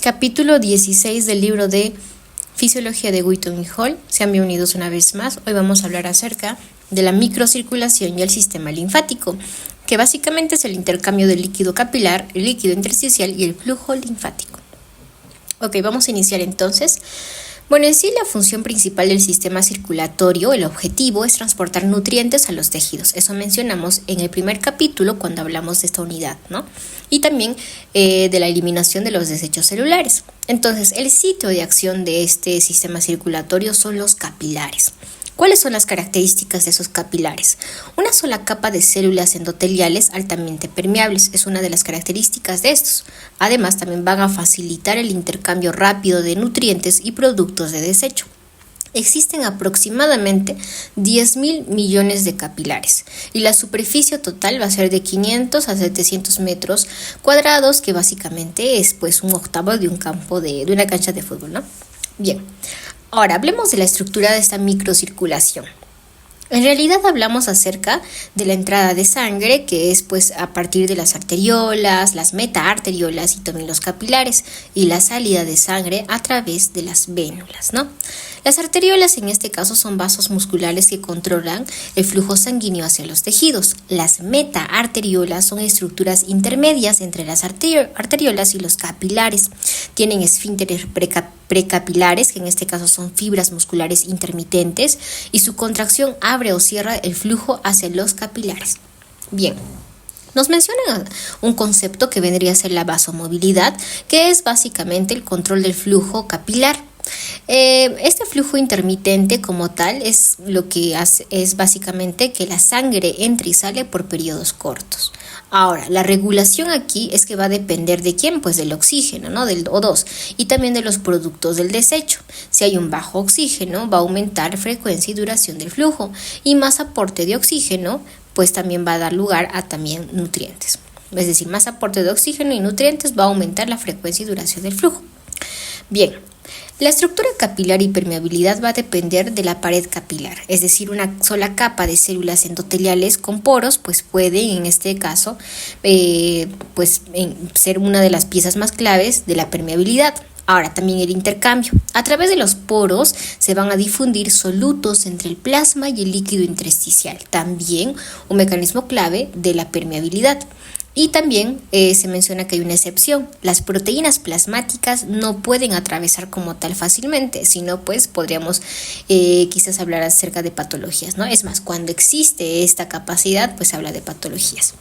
Capítulo 16 del libro de Fisiología de Wheaton y Hall. Sean bienvenidos una vez más. Hoy vamos a hablar acerca de la microcirculación y el sistema linfático, que básicamente es el intercambio del líquido capilar, el líquido intersticial y el flujo linfático. Ok, vamos a iniciar entonces. Bueno, en sí la función principal del sistema circulatorio, el objetivo es transportar nutrientes a los tejidos. Eso mencionamos en el primer capítulo cuando hablamos de esta unidad, ¿no? Y también de la eliminación de los desechos celulares. Entonces, el sitio de acción de este sistema circulatorio son los capilares. ¿Cuáles son las características de esos capilares? Una sola capa de células endoteliales altamente permeables es una de las características de estos. Además, también van a facilitar el intercambio rápido de nutrientes y productos de desecho. Existen aproximadamente 10.000 millones de capilares y la superficie total va a ser de 500 a 700 metros cuadrados, que básicamente es pues un octavo de un campo de una cancha de fútbol, ¿no? Bien. Ahora, hablemos de la estructura de esta microcirculación. En realidad hablamos acerca de la entrada de sangre, que es pues a partir de las arteriolas, las metaarteriolas y también los capilares, y la salida de sangre a través de las vénulas, ¿no? Las arteriolas en este caso son vasos musculares que controlan el flujo sanguíneo hacia los tejidos. Las metaarteriolas son estructuras intermedias entre las arteriolas y los capilares. Tienen esfínteres precapilares, que en este caso son fibras musculares intermitentes, y su contracción abre o cierra el flujo hacia los capilares. Bien. Nos mencionan un concepto que vendría a ser la vasomovilidad, que es básicamente el control del flujo capilar. Este flujo intermitente como tal es lo que hace, es básicamente que la sangre entre y sale por periodos cortos. Ahora, la regulación aquí es que va a depender de quién, pues del oxígeno, ¿no? Del O2 y también de los productos del desecho. Si hay un bajo oxígeno, va a aumentar frecuencia y duración del flujo, y más aporte de oxígeno, pues también va a dar lugar a también nutrientes. Es decir, más aporte de oxígeno y nutrientes va a aumentar la frecuencia y duración del flujo. Bien. La estructura capilar y permeabilidad va a depender de la pared capilar, es decir, una sola capa de células endoteliales con poros pues puede en este caso ser una de las piezas más claves de la permeabilidad. Ahora también el intercambio. A través de los poros se van a difundir solutos entre el plasma y el líquido intersticial, también un mecanismo clave de la permeabilidad. Y también se menciona que hay una excepción. Las proteínas plasmáticas no pueden atravesar como tal fácilmente, sino pues podríamos quizás hablar acerca de patologías, ¿no? Es más, cuando existe esta capacidad, pues se habla de patologías.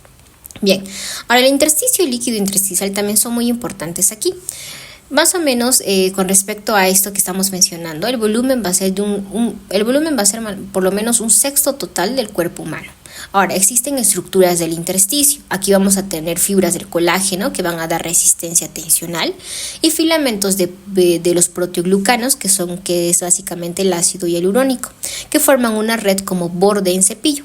Bien, ahora el intersticio y el líquido intersticial también son muy importantes aquí. Más o menos con respecto a esto que estamos mencionando, el volumen va a ser por lo menos un sexto total del cuerpo humano. Ahora, existen estructuras del intersticio. Aquí vamos a tener fibras del colágeno que van a dar resistencia tensional y filamentos de los proteoglucanos que es básicamente el ácido hialurónico, que forman una red como borde en cepillo.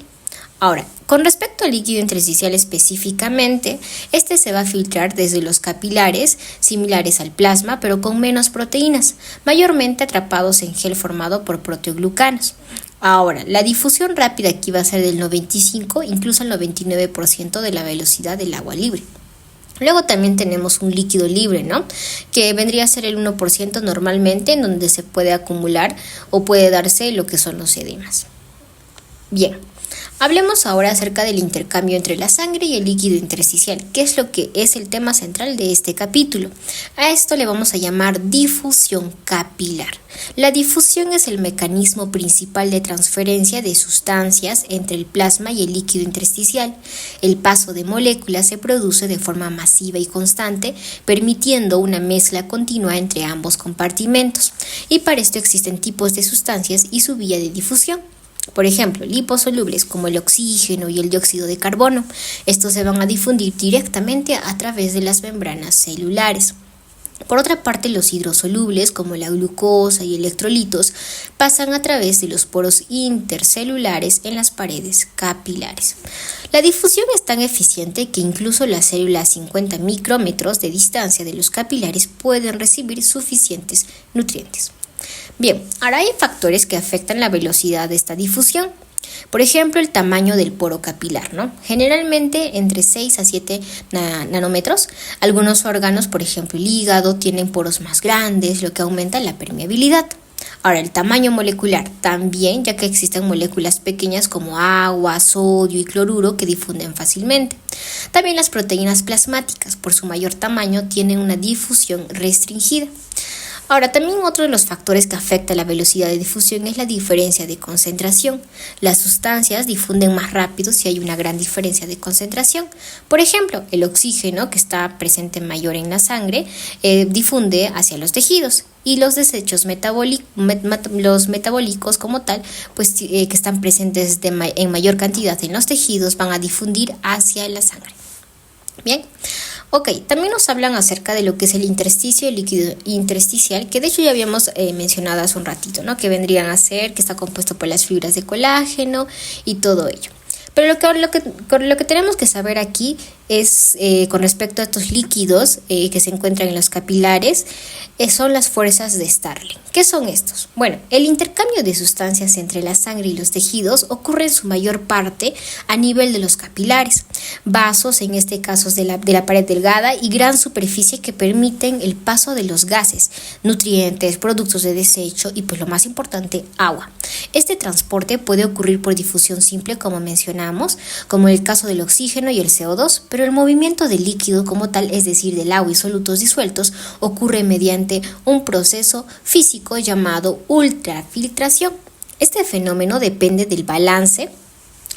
Ahora, con respecto al líquido intersticial específicamente, este se va a filtrar desde los capilares, similares al plasma, pero con menos proteínas, mayormente atrapados en gel formado por proteoglucanos. Ahora, la difusión rápida aquí va a ser del 95, incluso el 99% de la velocidad del agua libre. Luego también tenemos un líquido libre, ¿no? Que vendría a ser el 1% normalmente, en donde se puede acumular o puede darse lo que son los edemas. Bien. Hablemos ahora acerca del intercambio entre la sangre y el líquido intersticial, que es lo que es el tema central de este capítulo. A esto le vamos a llamar difusión capilar. La difusión es el mecanismo principal de transferencia de sustancias entre el plasma y el líquido intersticial. El paso de moléculas se produce de forma masiva y constante, permitiendo una mezcla continua entre ambos compartimentos. Y para esto existen tipos de sustancias y su vía de difusión. Por ejemplo, liposolubles como el oxígeno y el dióxido de carbono. Estos se van a difundir directamente a través de las membranas celulares. Por otra parte, los hidrosolubles como la glucosa y electrolitos pasan a través de los poros intercelulares en las paredes capilares. La difusión es tan eficiente que incluso las células a 50 micrómetros de distancia de los capilares pueden recibir suficientes nutrientes. Bien, ahora hay factores que afectan la velocidad de esta difusión. Por ejemplo, el tamaño del poro capilar, ¿no? Generalmente entre 6 a 7 nanómetros. Algunos órganos, por ejemplo el hígado, tienen poros más grandes, lo que aumenta la permeabilidad. Ahora, el tamaño molecular también, ya que existen moléculas pequeñas como agua, sodio y cloruro que difunden fácilmente. También las proteínas plasmáticas, por su mayor tamaño, tienen una difusión restringida. Ahora, también otro de los factores que afecta la velocidad de difusión es la diferencia de concentración. Las sustancias difunden más rápido si hay una gran diferencia de concentración. Por ejemplo, el oxígeno, que está presente mayor en la sangre, difunde hacia los tejidos. Y los desechos los metabólicos como tal, pues que están presentes en mayor cantidad en los tejidos, van a difundir hacia la sangre. Bien. Ok, también nos hablan acerca de lo que es el intersticio y el líquido intersticial, que de hecho ya habíamos mencionado hace un ratito, ¿no? Que vendrían a ser, que está compuesto por las fibras de colágeno y todo ello. Pero lo que tenemos que saber aquí es, con respecto a estos líquidos que se encuentran en los capilares, son las fuerzas de Starling. ¿Qué son estos? Bueno, el intercambio de sustancias entre la sangre y los tejidos ocurre en su mayor parte a nivel de los capilares, vasos, en este caso de la pared delgada, y gran superficie que permiten el paso de los gases, nutrientes, productos de desecho y, pues lo más importante, agua. Este transporte puede ocurrir por difusión simple, como mencionamos, como en el caso del oxígeno y el CO2, pero el movimiento del líquido como tal, es decir, del agua y solutos disueltos, ocurre mediante un proceso físico llamado ultrafiltración. Este fenómeno depende del balance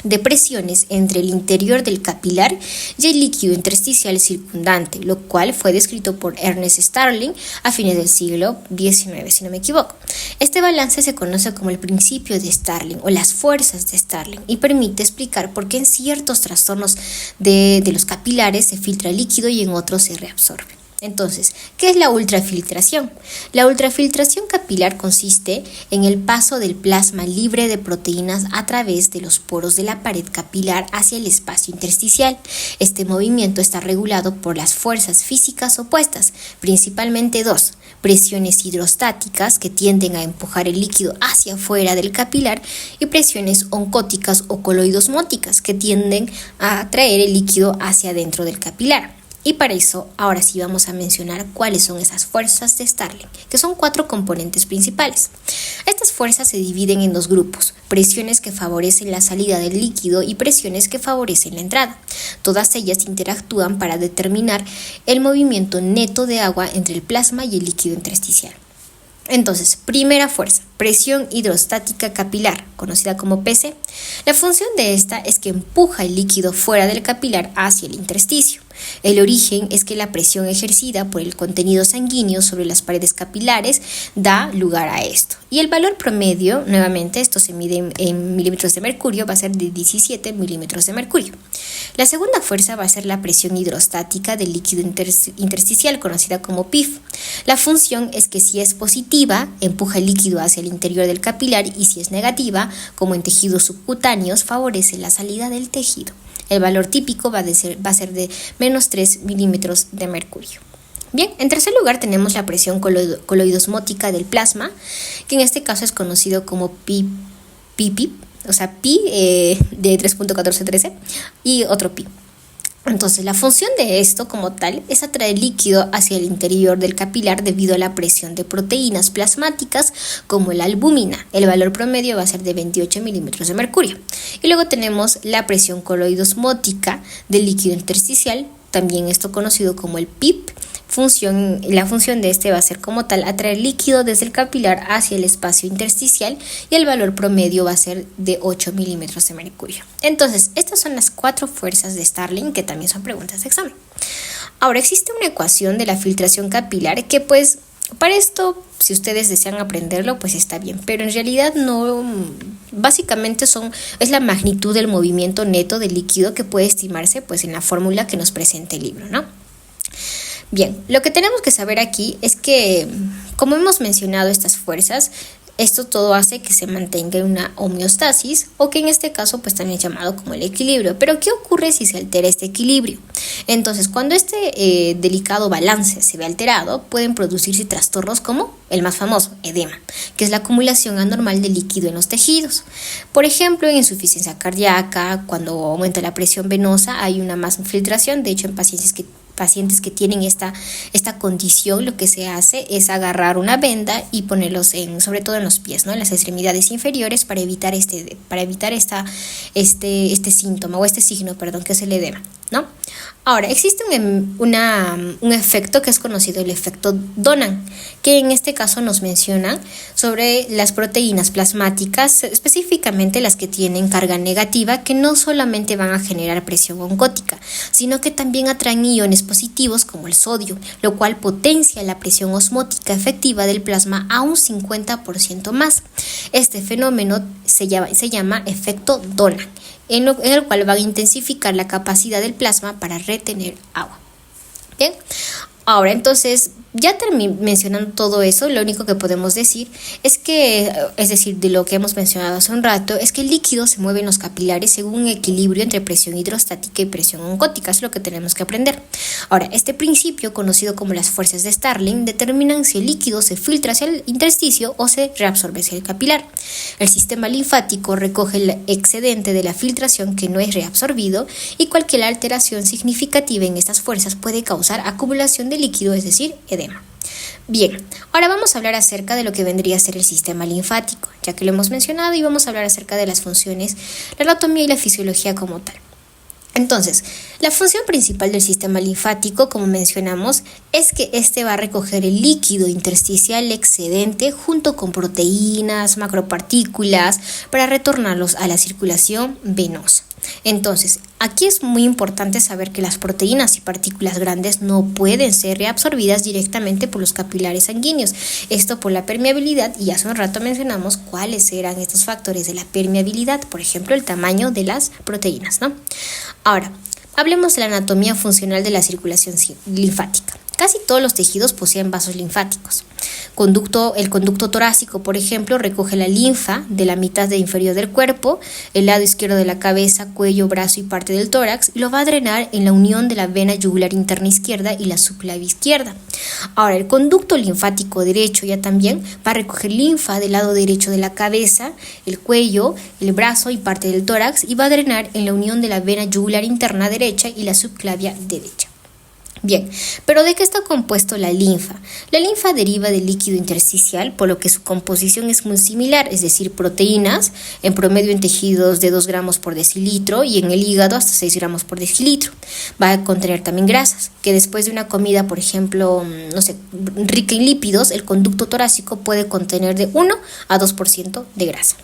de presiones entre el interior del capilar y el líquido intersticial circundante, lo cual fue descrito por Ernest Starling a fines del siglo XIX, si no me equivoco. Este balance se conoce como el principio de Starling o las fuerzas de Starling y permite explicar por qué en ciertos trastornos de los capilares se filtra líquido y en otros se reabsorbe. Entonces, ¿qué es la ultrafiltración? La ultrafiltración capilar consiste en el paso del plasma libre de proteínas a través de los poros de la pared capilar hacia el espacio intersticial. Este movimiento está regulado por las fuerzas físicas opuestas, principalmente dos: presiones hidrostáticas, que tienden a empujar el líquido hacia afuera del capilar, y presiones oncóticas o coloidosmóticas, que tienden a atraer el líquido hacia adentro del capilar. Y para eso, ahora sí vamos a mencionar cuáles son esas fuerzas de Starling, que son 4 componentes principales. Estas fuerzas se dividen en 2 grupos: presiones que favorecen la salida del líquido y presiones que favorecen la entrada. Todas ellas interactúan para determinar el movimiento neto de agua entre el plasma y el líquido intersticial. Entonces, primera fuerza, presión hidrostática capilar, conocida como PC. La función de esta es que empuja el líquido fuera del capilar hacia el intersticio. El origen es que la presión ejercida por el contenido sanguíneo sobre las paredes capilares da lugar a esto. Y el valor promedio, nuevamente, esto se mide en milímetros de mercurio, va a ser de 17 milímetros de mercurio. La segunda fuerza va a ser la presión hidrostática del líquido intersticial, conocida como PIF. La función es que si es positiva, empuja el líquido hacia el interior del capilar, y si es negativa, como en tejidos subcutáneos, favorece la salida del tejido. El valor típico va a ser de menos 3 milímetros de mercurio. Bien, en tercer lugar tenemos la presión coloidosmótica del plasma, que en este caso es conocido como pi, o sea, pi de 3.1413 y otro pi. Entonces, la función de esto como tal es atraer líquido hacia el interior del capilar debido a la presión de proteínas plasmáticas como la albúmina. El valor promedio va a ser de 28 milímetros de mercurio. Y luego tenemos la presión coloidosmótica del líquido intersticial, también esto conocido como el PIP. La función de este va a ser como tal atraer líquido desde el capilar hacia el espacio intersticial, y el valor promedio va a ser de 8 milímetros de mercurio. Entonces, estas son las 4 fuerzas de Starling, que también son preguntas de examen. Ahora, existe una ecuación de la filtración capilar que, pues, para esto, si ustedes desean aprenderlo, pues está bien, pero en realidad no, básicamente es la magnitud del movimiento neto del líquido que puede estimarse, pues, en la fórmula que nos presenta el libro, ¿no? Bien, lo que tenemos que saber aquí es que, como hemos mencionado estas fuerzas, Esto todo hace que se mantenga una homeostasis, o que en este caso pues también es llamado como el equilibrio. Pero ¿qué ocurre si se altera este equilibrio? Entonces, cuando este delicado balance se ve alterado, pueden producirse trastornos como el más famoso, edema, que es la acumulación anormal de líquido en los tejidos. Por ejemplo, en insuficiencia cardíaca, cuando aumenta la presión venosa, hay una más infiltración. De hecho, en pacientes que tienen esta condición, lo que se hace es agarrar una venda y ponerlos sobre todo en los pies, ¿no? En las extremidades inferiores, para evitar este síntoma, o este signo, perdón, que es el edema, ¿no? Ahora, existe un efecto que es conocido, el efecto Donan, que en este caso nos menciona sobre las proteínas plasmáticas, específicamente las que tienen carga negativa, que no solamente van a generar presión oncótica, sino que también atraen iones positivos como el sodio, lo cual potencia la presión osmótica efectiva del plasma a un 50% más. Este fenómeno se llama efecto Donan, en el cual va a intensificar la capacidad del plasma para retener agua. Bien, ahora entonces, ya mencionando todo eso, lo único que podemos decir es que, es decir, de lo que hemos mencionado hace un rato, es que el líquido se mueve en los capilares según un equilibrio entre presión hidrostática y presión oncótica. Es lo que tenemos que aprender. Ahora, este principio, conocido como las fuerzas de Starling, determinan si el líquido se filtra hacia el intersticio o se reabsorbe hacia el capilar. El sistema linfático recoge el excedente de la filtración que no es reabsorbido, y cualquier alteración significativa en estas fuerzas puede causar acumulación de líquido, es decir, edema. Bien, ahora vamos a hablar acerca de lo que vendría a ser el sistema linfático, ya que lo hemos mencionado, y vamos a hablar acerca de las funciones, la anatomía y la fisiología como tal. Entonces, la función principal del sistema linfático, como mencionamos, es que este va a recoger el líquido intersticial excedente junto con proteínas, macropartículas, para retornarlos a la circulación venosa. Entonces, aquí es muy importante saber que las proteínas y partículas grandes no pueden ser reabsorbidas directamente por los capilares sanguíneos. Esto por la permeabilidad, y hace un rato mencionamos cuáles eran estos factores de la permeabilidad, por ejemplo, el tamaño de las proteínas, ¿no? Ahora, hablemos de la anatomía funcional de la circulación linfática. Casi todos los tejidos poseen vasos linfáticos. El conducto torácico, por ejemplo, recoge la linfa de la mitad inferior del cuerpo, el lado izquierdo de la cabeza, cuello, brazo y parte del tórax, y lo va a drenar en la unión de la vena yugular interna izquierda y la subclavia izquierda. Ahora, el conducto linfático derecho ya también va a recoger linfa del lado derecho de la cabeza, el cuello, el brazo y parte del tórax, y va a drenar en la unión de la vena yugular interna derecha y la subclavia derecha. Bien, pero ¿de qué está compuesto la linfa? La linfa deriva del líquido intersticial, por lo que su composición es muy similar, es decir, proteínas, en promedio en tejidos de 2 gramos por decilitro, y en el hígado hasta 6 gramos por decilitro. Va a contener también grasas, que después de una comida, por ejemplo, rica en lípidos, el conducto torácico puede contener de 1 a 2% de grasa.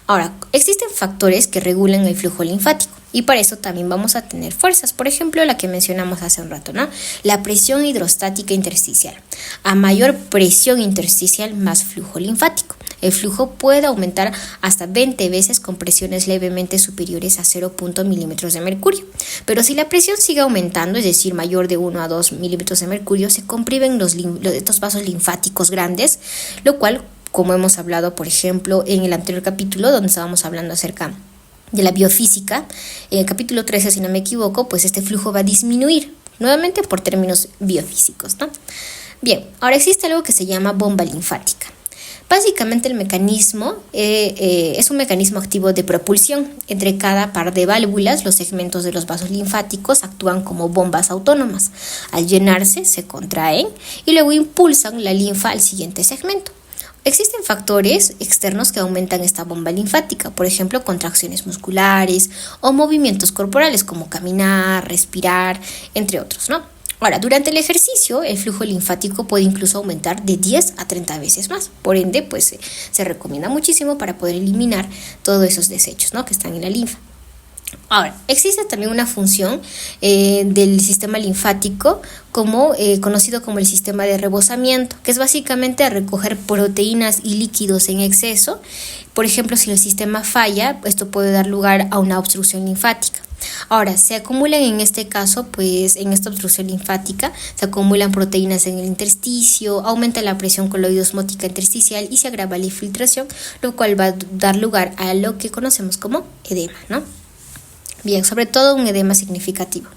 Ahora, existen factores que regulan el flujo linfático, y para eso también vamos a tener fuerzas. Por ejemplo, la que mencionamos hace un rato, ¿no? La presión hidrostática intersticial. A mayor presión intersticial, más flujo linfático. El flujo puede aumentar hasta 20 veces con presiones levemente superiores a 0. milímetros de mercurio. Pero si la presión sigue aumentando, es decir, mayor de 1 a 2 milímetros de mercurio, se comprimen estos vasos linfáticos grandes, lo cual, como hemos hablado, por ejemplo, en el anterior capítulo, donde estábamos hablando acerca de la biofísica, en el capítulo 13, si no me equivoco, pues este flujo va a disminuir, nuevamente por términos biofísicos, ¿no? Bien, ahora existe algo que se llama bomba linfática. Básicamente el mecanismo es un mecanismo activo de propulsión. Entre cada par de válvulas, los segmentos de los vasos linfáticos actúan como bombas autónomas. Al llenarse, se contraen y luego impulsan la linfa al siguiente segmento. Existen factores externos que aumentan esta bomba linfática, por ejemplo, contracciones musculares o movimientos corporales como caminar, respirar, entre otros, ¿no? Ahora, durante el ejercicio, el flujo linfático puede incluso aumentar de 10 a 30 veces más. Por ende, pues se recomienda muchísimo para poder eliminar todos esos desechos, ¿no?, que están en la linfa. Ahora, existe también una función del sistema linfático conocido como el sistema de rebosamiento, que es básicamente recoger proteínas y líquidos en exceso. Por ejemplo, si el sistema falla, esto puede dar lugar a una obstrucción linfática. Ahora, se acumulan en este caso, pues en esta obstrucción linfática, se acumulan proteínas en el intersticio, aumenta la presión coloidosmótica intersticial y se agrava la infiltración, lo cual va a dar lugar a lo que conocemos como edema, ¿no? Bien, sobre todo un edema significativo.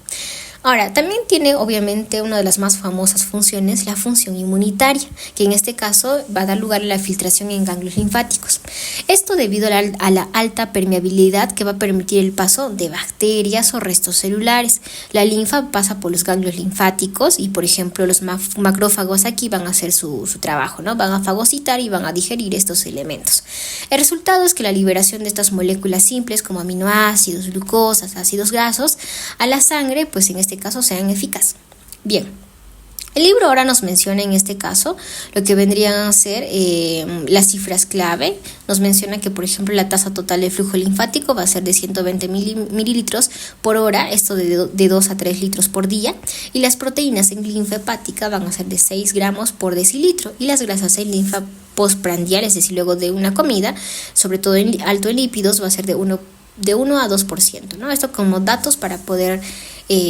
Ahora, también tiene obviamente una de las más famosas funciones, la función inmunitaria, que en este caso va a dar lugar a la filtración en ganglios linfáticos. Esto debido a la alta permeabilidad que va a permitir el paso de bacterias o restos celulares. La linfa pasa por los ganglios linfáticos y, por ejemplo, los macrófagos aquí van a hacer su trabajo, ¿no? Van a fagocitar y van a digerir estos elementos. El resultado es que la liberación de estas moléculas simples como aminoácidos, glucosas, ácidos grasos a la sangre, pues en este caso sean eficaces. Bien, el libro ahora nos menciona en este caso lo que vendrían a ser las cifras clave. Nos menciona que, por ejemplo, la tasa total de flujo linfático va a ser de 120 mililitros por hora, esto de 2 a 3 litros por día, y las proteínas en linfa hepática van a ser de 6 gramos por decilitro, y las grasas en linfa postprandial, es decir, luego de una comida, sobre todo alto en lípidos, va a ser de 1 a 2%, ¿no? Esto como datos para poder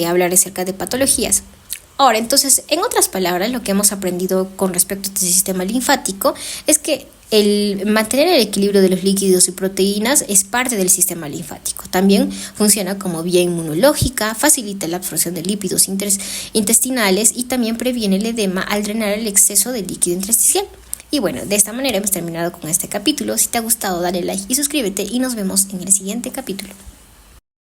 hablar acerca de patologías. Ahora, entonces, en otras palabras, lo que hemos aprendido con respecto a este sistema linfático es que el mantener el equilibrio de los líquidos y proteínas es parte del sistema linfático. También funciona como vía inmunológica, facilita la absorción de lípidos intestinales y también previene el edema al drenar el exceso de líquido intersticial. Y bueno, de esta manera hemos terminado con este capítulo. Si te ha gustado, dale like y suscríbete y nos vemos en el siguiente capítulo.